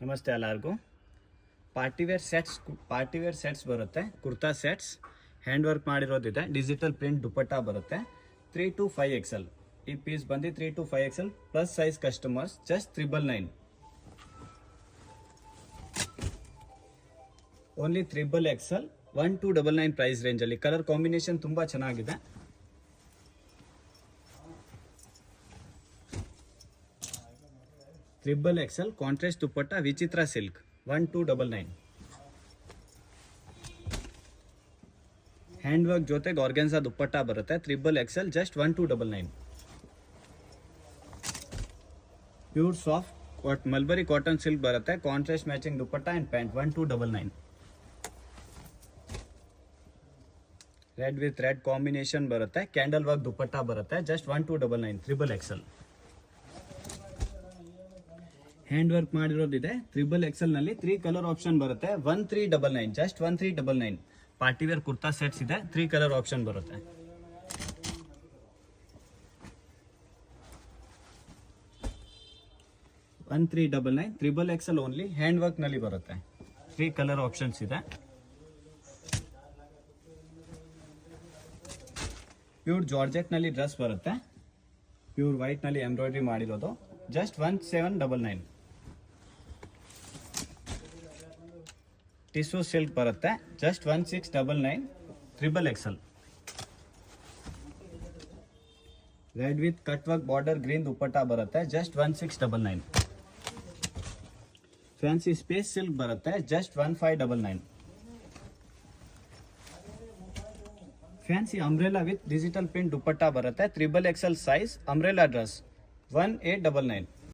ನಮಸ್ತೆ ಎಲ್ಲರಿಗೂ. Partywear sets ಬರುತ್ತೆ, ಕುರ್ತಾ ಸೆಟ್ಸ್ ಹ್ಯಾಂಡ್ ವರ್ಕ್ ಮಾಡಿರೋದಿದೆ, ಡಿಜಿಟಲ್ ಪ್ರಿಂಟ್ ದುಪಟ್ಟ ಬರುತ್ತೆ. 3 to 5XL ಈ ಪೀಸ್ ಬಂದು 3 to 5XL plus size customers just 999. Only 3XL 1299 price ರೇಂಜಲ್ಲಿ. ಕಲರ್ ಕಾಂಬಿನೇಷನ್ ತುಂಬ ಚೆನ್ನಾಗಿದೆ. XXL ಕಾಂಟ್ರಾಸ್ಟ್ ದುಪ್ಪಟ್ಟ ವಿಚಿತ್ರ ಸಿಲ್ಕ್ 1299. ಹ್ಯಾಂಡ್ ವರ್ಕ್ ಜೊತೆಗೆ ಆರ್ಗೆನ್ಸಾ ದುಪ್ಪಟ್ಟ ಬರುತ್ತೆ. XXL just 1299. Pure soft mulberry cotton silk ಬರುತ್ತೆ. Contrast matching dupatta and pant 1299. Red with red combination ಬರುತ್ತೆ. Candle work dupatta ಬರುತ್ತೆ. Just 1299 XXL. Hand work ಮಾಡಿರೋದಿದೆ. XXL ನಲ್ಲಿ 3 ಕಲರ್ ಆಪ್ಷನ್ ಬರುತ್ತೆ. 1399 ಜಸ್ಟ್ 1399. ಪಾರ್ಟಿವೇರ್ ಕುರ್ತಾ ಸೆಟ್ಸ್ ಇದೆ. 3 colour option ಬರುತ್ತೆ. 1399 XXL ಓನ್ಲಿ. ಹ್ಯಾಂಡ್ ವರ್ಕ್ ನಲ್ಲಿ ಬರುತ್ತೆ. 3 ಕಲರ್ ಆಪ್ಷನ್ಸ್ ಇದೆ. ಪ್ಯೂರ್ ಜಾರ್ಜೆಟ್ ನಲ್ಲಿ ಡ್ರೆಸ್ ಬರುತ್ತೆ. ಪ್ಯೂರ್ ವೈಟ್ ನಲ್ಲಿ ಎಂಬ್ರಾಯ್ಡ್ರಿ ಮಾಡಿರೋದು. ಜಸ್ಟ್ 1799. ಟಿಶ್ಯೂ ಸಿಲ್ಕ್ ಬರುತ್ತೆ. Just 1699 XXL. Red with cut work border green dupatta ಬರುತ್ತೆ. ಜಸ್ಟ್ 1699. ಫ್ಯಾನ್ಸಿ ಸ್ಪೇಸ್ ಸಿಲ್ಕ್ ಬರುತ್ತೆ. Just 1599. Fancy umbrella with digital print dupatta ಬರುತ್ತೆ. XXL size umbrella dress 1899.